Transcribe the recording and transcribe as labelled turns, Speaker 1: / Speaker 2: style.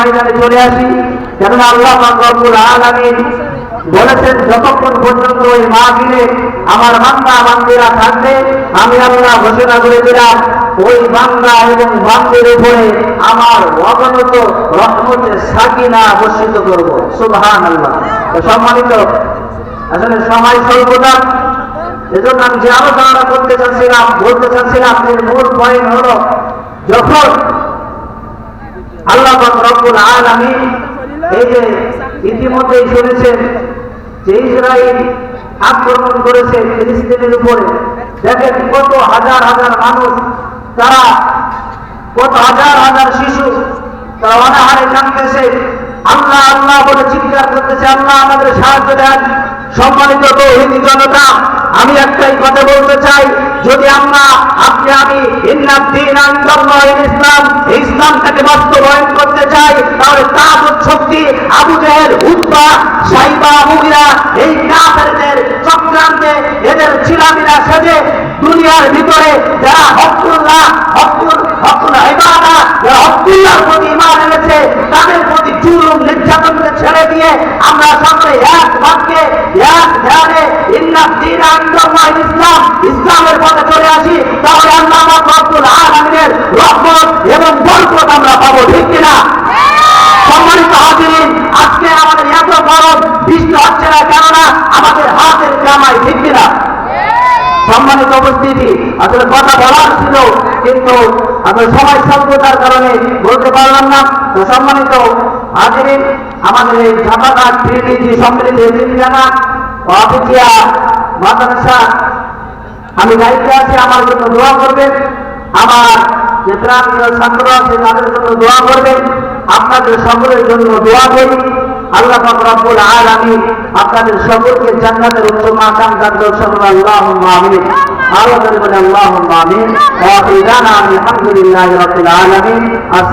Speaker 1: ময়দানে চলে আসি, কেননা আল্লাহ পাক রব্বুল আলামিন বলেছেন যতক্ষণ পর্যন্ত ওই মাহফিলে আমার বান্দা বান্দীরা থাকবে আমি আল্লাহ ঘোষণা করে দিলাম ওই বান্দা এবং বান্দির উপরে আমার অগণিত রহমতের সাকিনা বর্ষিত করব। সুবহানাল্লাহ। সম্মানিত, আসলে সময় স্বল্পতা, এজন্য আমি যে আলোচনা বলতে চাচ্ছিলাম এর মূল পয়েন্ট হলো, যখন আল্লাহ পাক রব্বুল আলামিন এই যে ইতিমধ্যেই শুনেছেন যে ইসরায়েল আক্রমণ করেছে ফিলিস্তিনের উপরে, দেখেন কত হাজার হাজার মানুষ, তারা কত হাজার হাজার শিশু তারা অনাহারে কাঁদতেছে, আল্লাহ আল্লাহ বলে চিৎকার করতেছে, আল্লাহ আমাদের সাহায্য দেন। সম্মানিত তৌহিদি জনতা, আমি একটাই কথা বলতে চাই, যদি আমি ইসলাম এই ইসলামটাকে বাস্তবায়ন করতে চাই, তাহলে তাগুত শক্তি আবু জেহেল, উতবা, সাইবা, মুগিরা এই কাফেরদের চক্রান্তে এদের ছিলামিরা সেজে দুনিয়ার ভিতরে যারা হকুল ইবাদা, যারা হকুল্লাহর প্রতি ঈমান এনেছে তাদের প্রতি জুলুম নির্যাতনকে ছেড়ে দিয়ে আমরা সকলে এক বাক্যে এক ধ্যানে ইসলামের পথে চলে আসি, তাহলে আল্লাহ পাক রব্বুল আলামিনের রহমত এবং বরকত আমরা পাবো, ঠিক কিনা? সম্মানিত হাজিরিন, আজকে আমাদের এত গরম, বৃষ্টি হচ্ছে না, কেননা আমাদের হাতের কামাই, ঠিক কিনা? সম্মানিত উপস্থিতি, আসলে কথা বলার ছিল কিন্তু আসলে সময় স্বল্পতার কারণে বলতে পারলাম না। তো সম্মানিত হাজিরিন, আমাদের এই ঢাকাঘাট ট্রিনিটি সম্মিলিত এতিমখানা ও আফিকিয়া মাদ্রাসা আমি দায়িত্বে আছি, আমার জন্য দোয়া করবেন। আমার যে প্রাণীয় ছাত্র আছে তাদের জন্য দোয়া করবেন। আপনাদের সকলের জন্য দোয়া করি, আল্লাহ পাক রব্বুল আলামিন আপনাদের সকলকে জান্নাতের উচ্চ মাকাম দান করুন। আল্লাহুম্মা আমিন। আল্লাহ বলেন আল্লাহুম্মা আমিন। ওয়া আখিরানা আলহামদুলিল্লাহি রাব্বিল আলামিন।